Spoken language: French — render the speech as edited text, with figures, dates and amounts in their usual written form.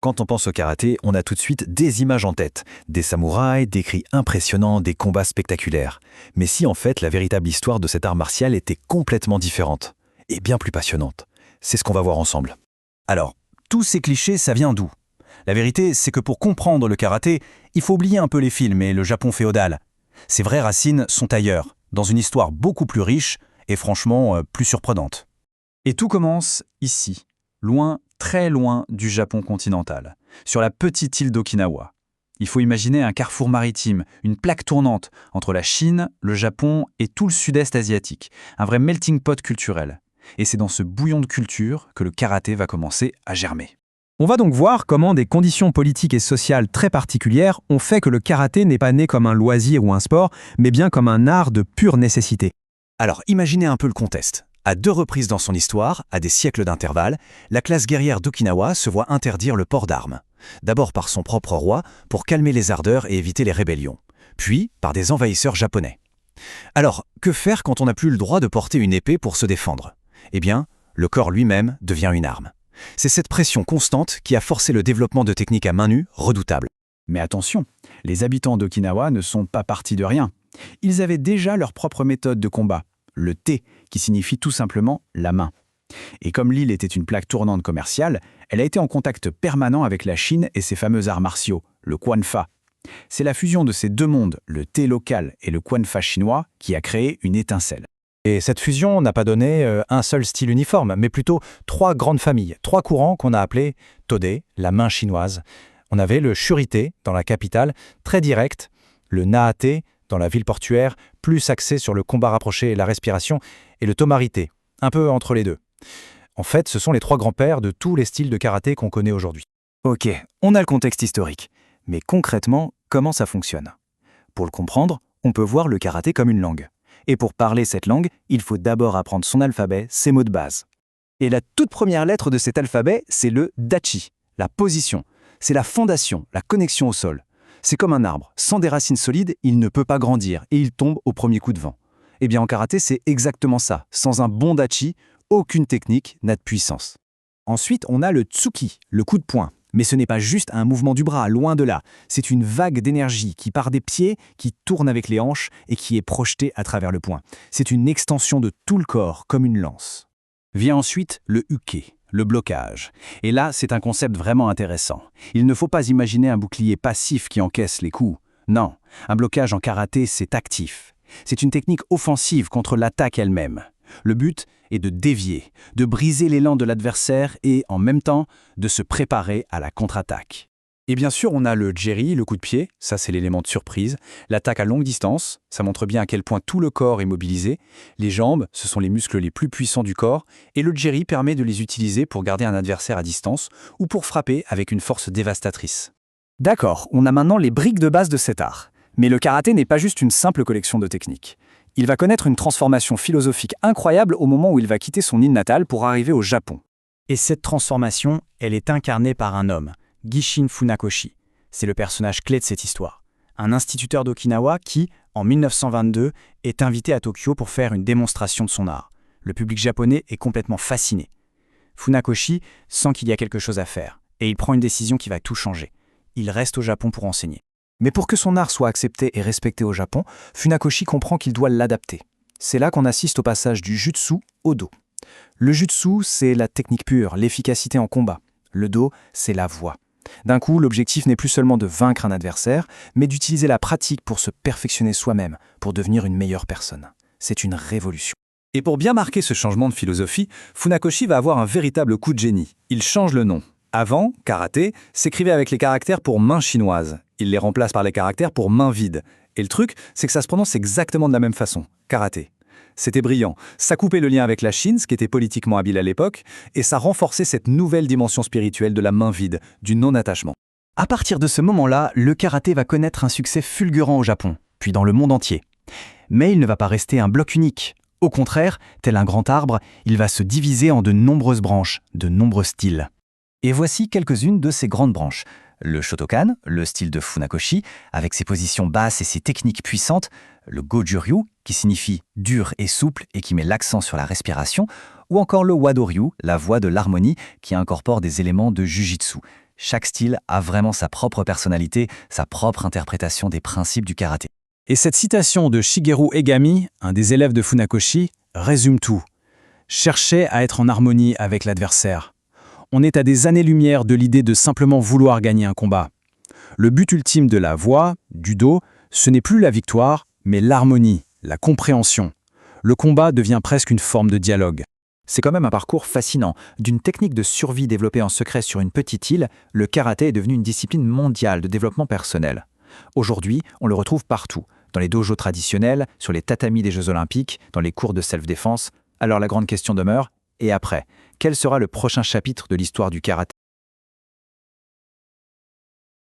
Quand on pense au karaté, on a tout de suite des images en tête, des samouraïs, des cris impressionnants, des combats spectaculaires. Mais si en fait la véritable histoire de cet art martial était complètement différente, et bien plus passionnante. C'est ce qu'on va voir ensemble. Alors, tous ces clichés, ça vient d'où? La vérité, c'est que pour comprendre le karaté, il faut oublier un peu les films et le Japon féodal. Ses vraies racines sont ailleurs, dans une histoire beaucoup plus riche et franchement plus surprenante. Et tout commence ici, loin, très loin du Japon continental, sur la petite île d'Okinawa. Il faut imaginer un carrefour maritime, une plaque tournante entre la Chine, le Japon et tout le sud-est asiatique, un vrai melting pot culturel. Et c'est dans ce bouillon de culture que le karaté va commencer à germer. On va donc voir comment des conditions politiques et sociales très particulières ont fait que le karaté n'est pas né comme un loisir ou un sport, mais bien comme un art de pure nécessité. Alors imaginez un peu le contexte. À 2 reprises dans son histoire, à des siècles d'intervalle, la classe guerrière d'Okinawa se voit interdire le port d'armes. D'abord par son propre roi, pour calmer les ardeurs et éviter les rébellions. Puis par des envahisseurs japonais. Alors, que faire quand on n'a plus le droit de porter une épée pour se défendre? Eh bien, le corps lui-même devient une arme. C'est cette pression constante qui a forcé le développement de techniques à main nue redoutables. Mais attention, les habitants d'Okinawa ne sont pas partis de rien. Ils avaient déjà leur propre méthode de combat, le te, qui signifie tout simplement la main. Et comme l'île était une plaque tournante commerciale, elle a été en contact permanent avec la Chine et ses fameux arts martiaux, le Kwanfa. C'est la fusion de ces deux mondes, le te local et le Kwanfa chinois, qui a créé une étincelle. Et cette fusion n'a pas donné un seul style uniforme, mais plutôt 3 grandes familles, 3 courants qu'on a appelés Tode, la main chinoise. On avait le Shurite, dans la capitale, très direct, le Naate, dans la ville portuaire, plus axé sur le combat rapproché et la respiration, et le Tomarite, un peu entre les deux. En fait, ce sont les 3 grands-pères de tous les styles de karaté qu'on connaît aujourd'hui. Ok, on a le contexte historique. Mais concrètement, comment ça fonctionne? Pour le comprendre, on peut voir le karaté comme une langue. Et pour parler cette langue, il faut d'abord apprendre son alphabet, ses mots de base. Et la toute première lettre de cet alphabet, c'est le dachi, la position. C'est la fondation, la connexion au sol. C'est comme un arbre. Sans des racines solides, il ne peut pas grandir et il tombe au premier coup de vent. Eh bien en karaté, c'est exactement ça. Sans un bon dachi, aucune technique n'a de puissance. Ensuite, on a le tsuki, le coup de poing. Mais ce n'est pas juste un mouvement du bras, loin de là. C'est une vague d'énergie qui part des pieds, qui tourne avec les hanches et qui est projetée à travers le poing. C'est une extension de tout le corps, comme une lance. Vient ensuite le uke, le blocage. Et là, c'est un concept vraiment intéressant. Il ne faut pas imaginer un bouclier passif qui encaisse les coups. Non, un blocage en karaté, c'est actif. C'est une technique offensive contre l'attaque elle-même. Le but est de dévier, de briser l'élan de l'adversaire et, en même temps, de se préparer à la contre-attaque. Et bien sûr, on a le jeri, le coup de pied, ça c'est l'élément de surprise. L'attaque à longue distance, ça montre bien à quel point tout le corps est mobilisé. Les jambes, ce sont les muscles les plus puissants du corps. Et le jeri permet de les utiliser pour garder un adversaire à distance ou pour frapper avec une force dévastatrice. D'accord, on a maintenant les briques de base de cet art. Mais le karaté n'est pas juste une simple collection de techniques. Il va connaître une transformation philosophique incroyable au moment où il va quitter son île natale pour arriver au Japon. Et cette transformation, elle est incarnée par un homme, Gishin Funakoshi. C'est le personnage clé de cette histoire. Un instituteur d'Okinawa qui, en 1922, est invité à Tokyo pour faire une démonstration de son art. Le public japonais est complètement fasciné. Funakoshi sent qu'il y a quelque chose à faire, et il prend une décision qui va tout changer. Il reste au Japon pour enseigner. Mais pour que son art soit accepté et respecté au Japon, Funakoshi comprend qu'il doit l'adapter. C'est là qu'on assiste au passage du jutsu au do. Le jutsu, c'est la technique pure, l'efficacité en combat. Le do, c'est la voie. D'un coup, l'objectif n'est plus seulement de vaincre un adversaire, mais d'utiliser la pratique pour se perfectionner soi-même, pour devenir une meilleure personne. C'est une révolution. Et pour bien marquer ce changement de philosophie, Funakoshi va avoir un véritable coup de génie. Il change le nom. Avant, karaté s'écrivait avec les caractères pour main chinoise. Il les remplace par les caractères pour main vide. Et le truc, c'est que ça se prononce exactement de la même façon. Karaté. C'était brillant. Ça coupait le lien avec la Chine, ce qui était politiquement habile à l'époque, et ça renforçait cette nouvelle dimension spirituelle de la main vide, du non-attachement. À partir de ce moment-là, le karaté va connaître un succès fulgurant au Japon, puis dans le monde entier. Mais il ne va pas rester un bloc unique. Au contraire, tel un grand arbre, il va se diviser en de nombreuses branches, de nombreux styles. Et voici quelques-unes de ces grandes branches. Le Shotokan, le style de Funakoshi, avec ses positions basses et ses techniques puissantes, le Goju-ryu, qui signifie dur et souple et qui met l'accent sur la respiration, ou encore le Wado-ryu, la voie de l'harmonie, qui incorpore des éléments de Jujitsu. Chaque style a vraiment sa propre personnalité, sa propre interprétation des principes du karaté. Et cette citation de Shigeru Egami, un des élèves de Funakoshi, résume tout. Cherchez à être en harmonie avec l'adversaire. On est à des années-lumière de l'idée de simplement vouloir gagner un combat. Le but ultime de la voie, du do, ce n'est plus la victoire, mais l'harmonie, la compréhension. Le combat devient presque une forme de dialogue. C'est quand même un parcours fascinant. D'une technique de survie développée en secret sur une petite île, le karaté est devenu une discipline mondiale de développement personnel. Aujourd'hui, on le retrouve partout, dans les dojos traditionnels, sur les tatamis des Jeux Olympiques, dans les cours de self-défense. Alors la grande question demeure, et après, quel sera le prochain chapitre de l'histoire du karaté ?